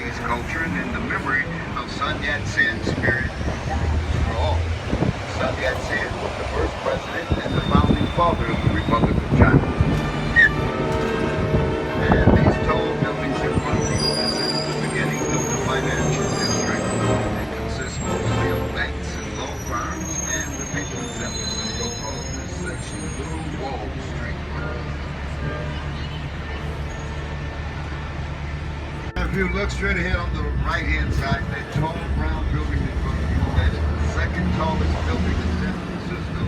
Chinese culture and in the memory of Sun Yat-sen's spirit, the world is for all. Sun Yat-sen was the first president and the founding father of the Republic of China. And these tall buildings in front of you represent the beginning of the financial district. It consists mostly of banks and law firms and the patron centers. We'll call this section Little Wall Street. If you look straight ahead on the right-hand side, that tall brown building in front of you, that is the second tallest building in San Francisco.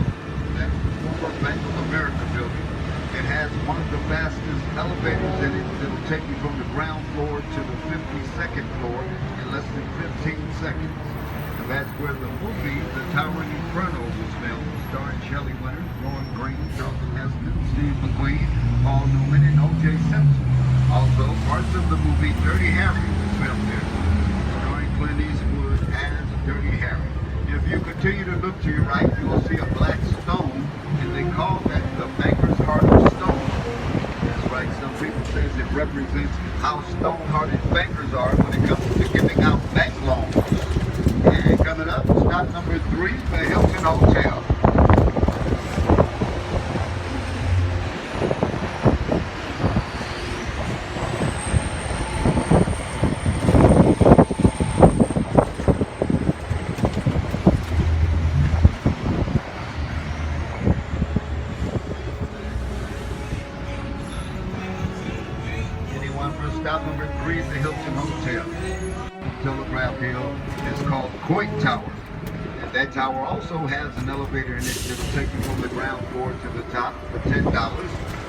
That's the former Bank of America building. It has one of the fastest elevators in it that will take you from the ground floor to the 52nd floor in less than 15 seconds. And that's where the movie The Towering Inferno was filmed, starring Shelley Winters, Lauren Green, Charlton Heston, Steve McQueen, Paul Newman, and O.J. Simpson. Also, parts of the movie Dirty Harry was filmed there, starring Clint Eastwood as Dirty Harry. If you continue to look to your right, you will see a black stone, and they call that the Banker's Heart of Stone. That's right, some people say it represents how stone-hearted bankers are when it comes to giving out bank loans. And coming up, stop number 3, the Hilton Hotel. Stop number 3 is the Hilton Hotel. Telegraph Hill is called Coit Tower. And that tower also has an elevator in it that will take you from the ground floor to the top for $10.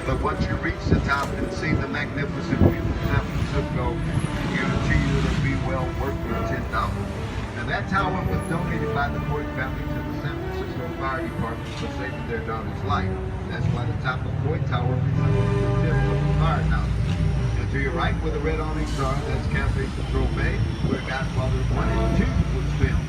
But once you reach the top and see the magnificent view of San Francisco, I guarantee you it'll be well worth your $10. Now that tower was donated by the Coit family to the San Francisco Fire Department for saving their daughter's life. That's why the top of Coit Tower resembles the tip of the firehouse. To your right, where the red awnings are, that's Cafe Control Bay, where Godfather 1 and 2 was filmed.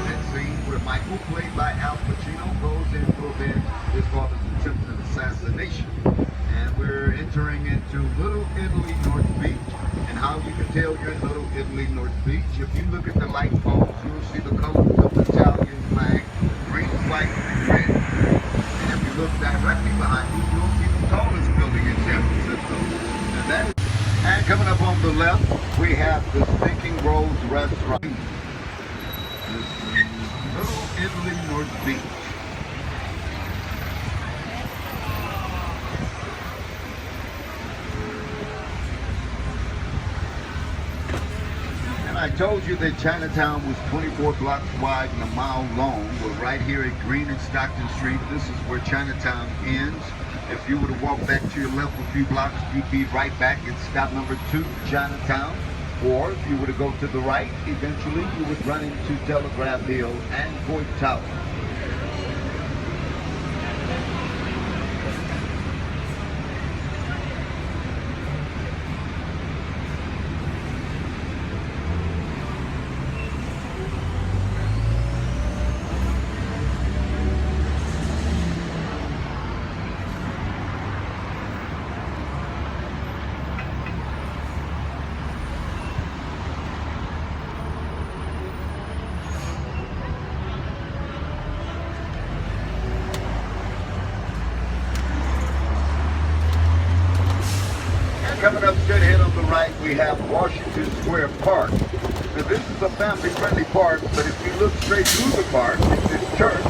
That scene where Michael, played by Al Pacino, goes in to avenge his father's attempted assassination. And we're entering into Little Italy, North Beach. And how you can tell you're in Little Italy, North Beach, if you look at the light bulbs, you'll see the colors of the Italian flag, green, white, and red. And if you look directly behind you, you'll see the tallest building in San Francisco. And that is And coming up on the left, we have the Stinking Rose Restaurant. This Little Italy, North Beach. And I told you that Chinatown was 24 blocks wide and a mile long. Well, right here at Green and Stockton Street, this is where Chinatown ends. If you were to walk back to your left a few blocks, you'd be right back at stop number 2, Chinatown. Or if you were to go to the right, eventually you would run into Telegraph Hill and Coit Tower. Coming up straight ahead on the right, we have Washington Square Park. Now this is a family-friendly park, but if you look straight through the park, it's this church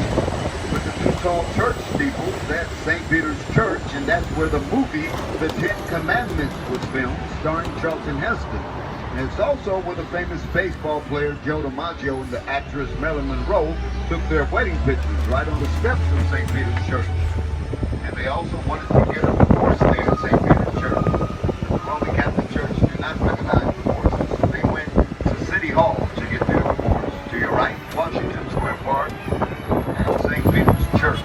with the 2 tall church steeples. That's St. Peter's Church, and that's where the movie The 10 Commandments was filmed, starring Charlton Heston. And it's also where the famous baseball player Joe Dimaggio and the actress Marilyn Monroe took their wedding pictures right on the steps of St. Peter's Church. And they also wanted to get a divorce there at St. Peter's Church. Roman Catholic Church do not recognize divorces, so they went to City Hall to get their divorce. To your right, Washington Square Park and St. Peter's Church.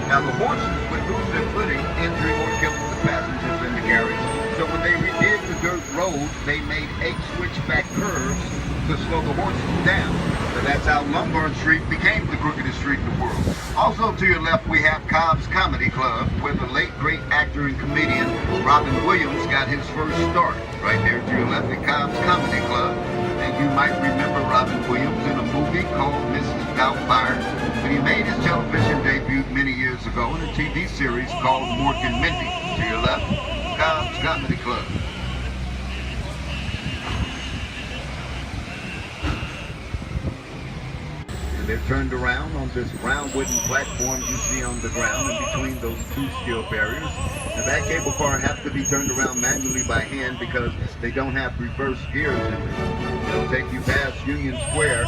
Now the horses would lose their footing, injuring or killing the passengers in the carriage. So when they redid the dirt road, they made 8 switchback curves to slow the horses down. So that's how Lombard Street became the crookedest street in the world. Also to your left, we have Cobb's Comedy Club, where the late great actor and comedian Robin Williams got his first start. Right there to your left at Cobb's Comedy Club. And you might remember Robin Williams in a movie called Mrs. Doubtfire, but he made his television debut many years ago in a TV series called Mork and Mindy. To your left, Cobb's Comedy Club. And they're turned around on this round wooden platform you see on the ground in between those 2 steel barriers. Now that cable car has to be turned around manually by hand because they don't have reverse gears in it. It'll take you past Union Square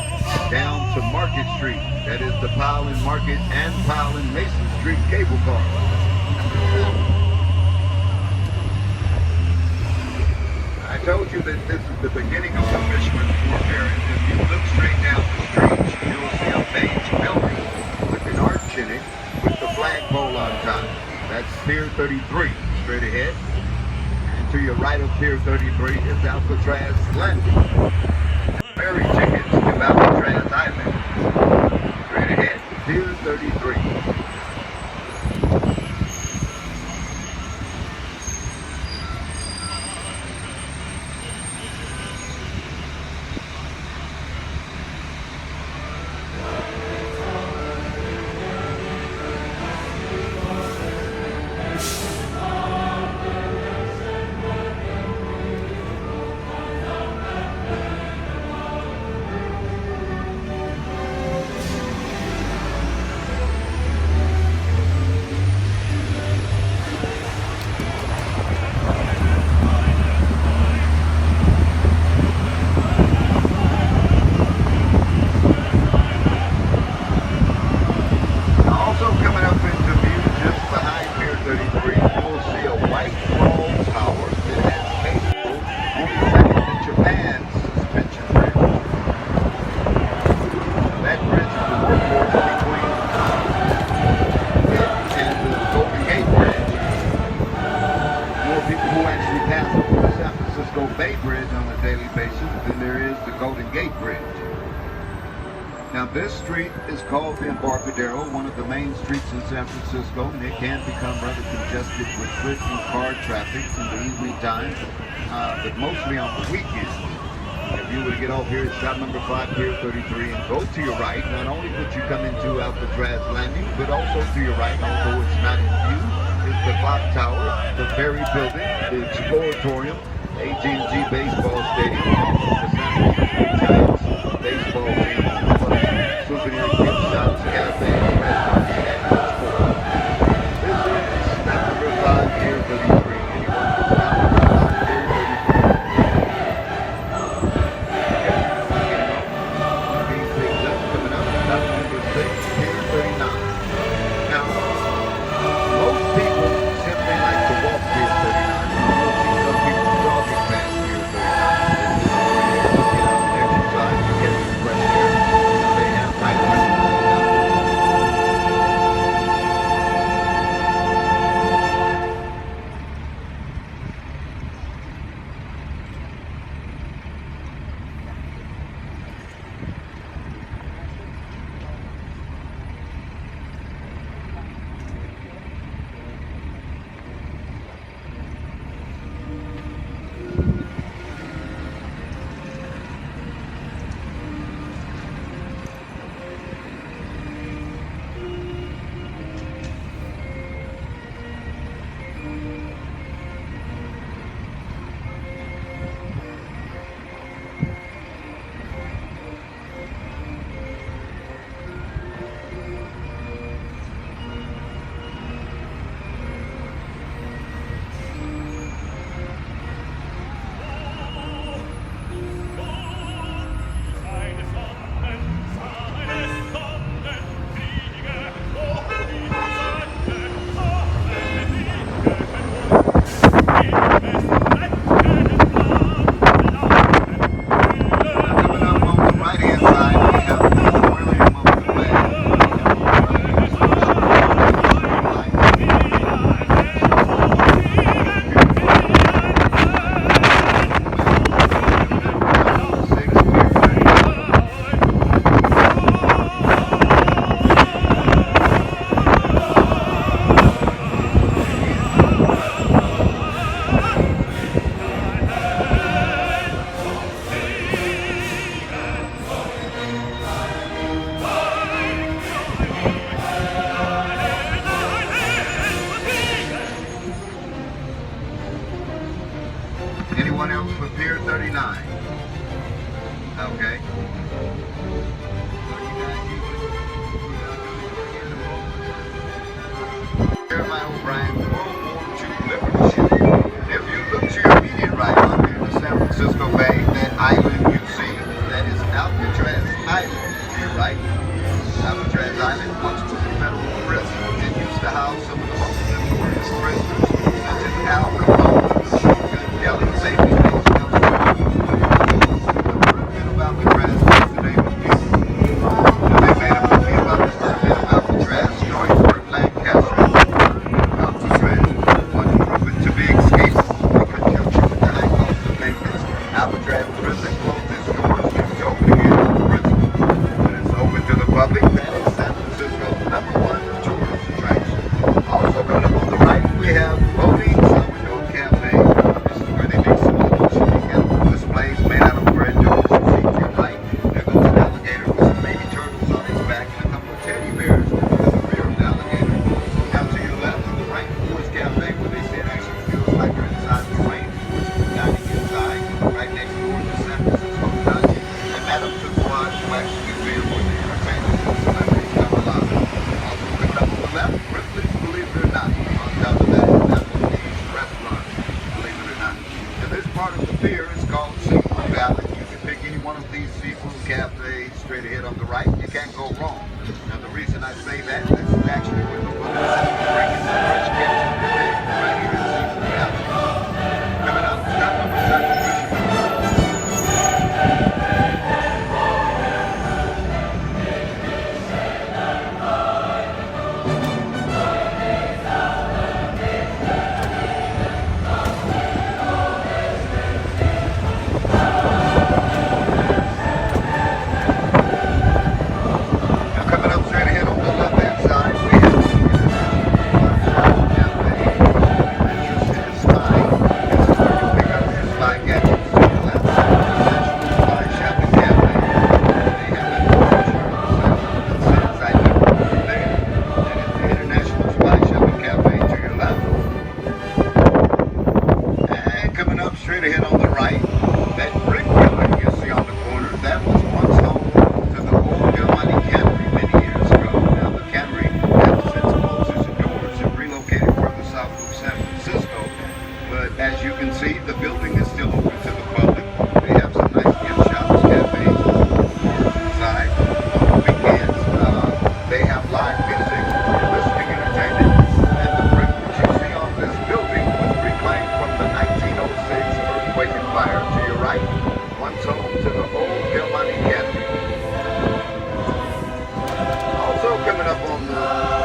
down to Market Street. That is the Powell and Market and Powell and Mason Street cable car. I told you that this is the beginning of the Fisherman's Wharf area. If you look straight down the street, you'll see a beige building with an arch in it with the flagpole on top. That's Pier 33, straight ahead. And to your right of Pier 33 is Alcatraz Landing. Ferry tickets to Alcatraz Island. Straight ahead, Pier 33. Now this street is called Embarcadero, one of the main streets in San Francisco, and it can become rather congested with foot and car traffic in the evening time, but mostly on the weekends. If you were to get off here at stop number 5, Pier 33, and go to your right, not only would you come into Alcatraz Landing, but also to your right, although it's not in view, is the clock tower, the ferry building, the Exploratorium, AT&T baseball stadium, the San Francisco Giants baseball team, souvenir gift shops, cafes, restaurants, and much more. This is stop number 5, Pier 33. Anyone can stop number 5, Pier 33. These things up coming up, stop number 6, Pier 39. Now, most people simply like to walk Pier 39. You'll see some people jogging past Pier 39. This is where you get out and exercise and get some fresh air. Jeremiah O'Brien World War II Liberty ship. If you look to your immediate right up here in the San Francisco Bay, that island you see, that is Alcatraz Island to your right. Alcatraz Island once was a federal prison. It used to house some of the most notorious prisoners, such as Al Capone, Good Deli, safety things. The pyramid of Alcatraz was the name of music. They made a movie about the pyramid of Alcatraz, starring Burt Lancaster. Alcatraz was proven to be escapable in conjunction with the high cost of maintenance. Alcatraz prison closed its doors due to opening into the prison. When it's open to the public, that is San Francisco's #1 tourist attraction. Also coming up on the right, we have Boating Salvador Cafe. This is where they make some of the most unique animal displays made out of bread doors. You see to your right, there goes an alligator with some baby turtles on its back and a couple of teddy bears to the rear of the alligator. Now to your left, on the right, Boys Cafe, where they say it actually feels like you're inside the plane, which is dining inside, right next door to San Francisco Dutch. And Madame Tussauds, who actually been for the entertainment and celebrities come alive. Also coming up on the left, Ripley's, believe it or not. On top of that, Applebee's restaurant, believe it or not. And this part of the pier is called Seafood Valley. You can pick any one of these seafood cafes straight ahead on the right. You can't go wrong. Now the reason I say that, this is actually where the food is bringing the fresh catch of the day right here in Seafood Valley. Coming up, stop number 7, Fisherman. Now coming up straight ahead on the left-hand side, we have the International Cafe. Adventures in Spy. This is where you pick up your spy gadgets to your left. International Spy Shopping Cafe. They have that that says I do over there. That is the International Spy Shopping Cafe to your left. And coming up straight ahead on the right, that brick building you see on the corner, that was once home to the old Dimaggio cannery many years ago. Now the cannery has since closed its doors and relocated further south of San Francisco. But as you can see, the building is still open to the public. They have some nice gift shops, cafes, inside. On the weekends, they have live music, listening entertainment, and the brick that you see on this building was reclaimed from the 1906 earthquake and fire to your right. Once home to the old Dimaggio cannery. Also coming up on the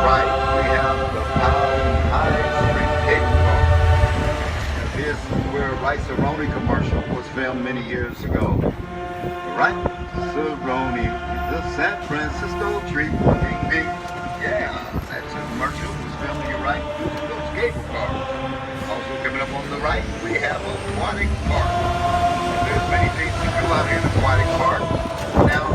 right, we have the High Street Cable Car. Now, this is where a Rice-A-Roni commercial was filmed many years ago. Rice-A-Roni, the San Francisco treat. Ding ding. Yeah, that's a commercial that was filmed to your right using those cable cars. Also coming up on the right, we have Aquatic Park. There's many things to do out here in Aquatic Park. Now,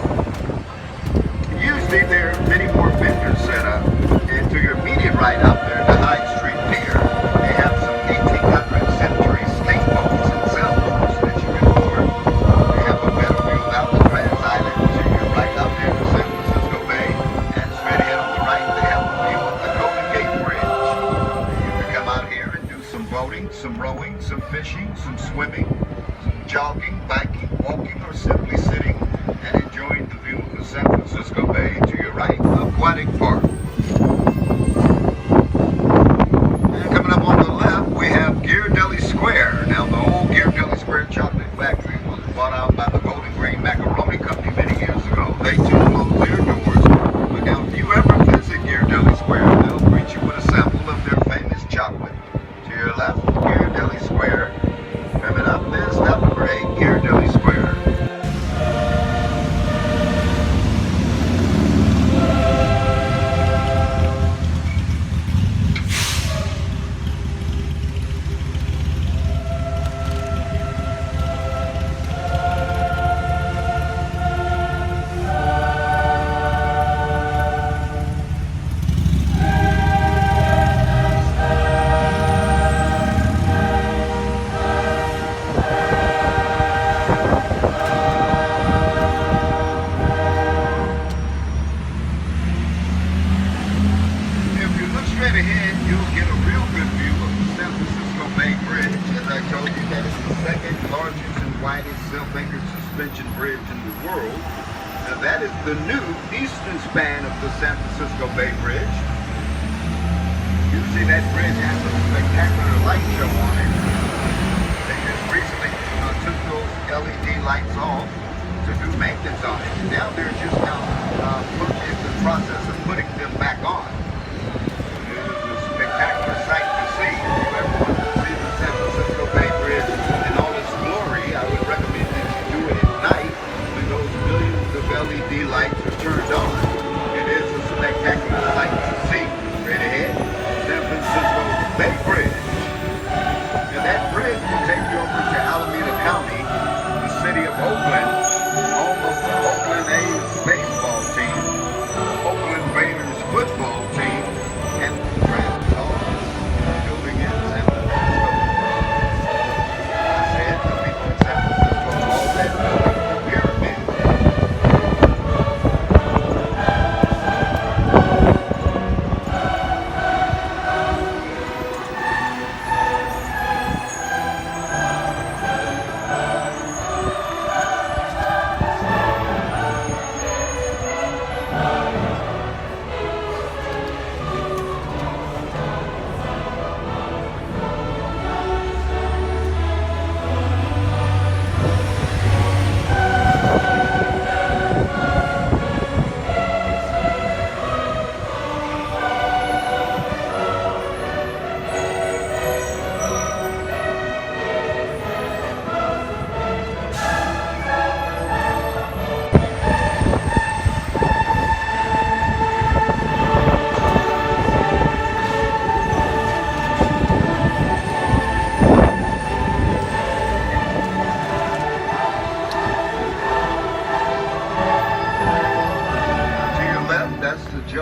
usually there are many more vendors set up. And to your immediate right out there, the High Street Pier, they have some 1800 century steamboats and sailboats that you can board. They have a better view of Alcatraz Island to your right out there in the San Francisco Bay. And straight ahead on the right, they have a view of the Golden Gate Bridge. You can come out here and do some boating, some rowing, some fishing, some swimming, some jogging, biking, walking, or simply sitting and enjoying the view of the San Francisco Bay to your right, Aquatic Park. And coming up on the left, we have Gear Deli Square. Now, the old Gear Deli Square chocolate factory was bought out by the Golden Grain Macaroni Company many years ago. They too closed their doors. But now, if you ever visit Gear Deli Square, they'll greet you with a sample of their famous chocolate. To your left, Gear Deli Square. Coming up, there's stop number 8, Gear Deli Square. straight ahead, you'll get a real good view of the San Francisco Bay Bridge. As I told you, that is the second largest and widest self-anchored suspension bridge in the world. Now that is the new eastern span of the San Francisco Bay Bridge. You see that bridge has a spectacular light show on it. They just recently took those LED lights off to do maintenance on it. Now they're just now in the process of putting them back on. It is a spectacular sight to see. If you ever want to see the San Francisco Bay Bridge in all its glory, I would recommend that you do it at night when those millions of LED lights are turned on. It is a spectacular sight to see. Straight ahead, San Francisco Bay Bridge. And that bridge will take you over to Alameda County, the city of Oakland, home of the Oakland A's baseball team, Oakland Raiders football team, and the Grand building in San Francisco. I said the people in San Francisco call that building the pyramid.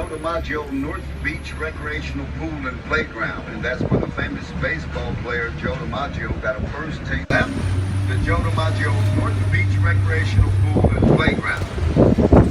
Dimaggio North Beach Recreational Pool and Playground, and that's where the famous baseball player Joe Dimaggio got a first take. Left the Joe Dimaggio North Beach Recreational Pool and Playground.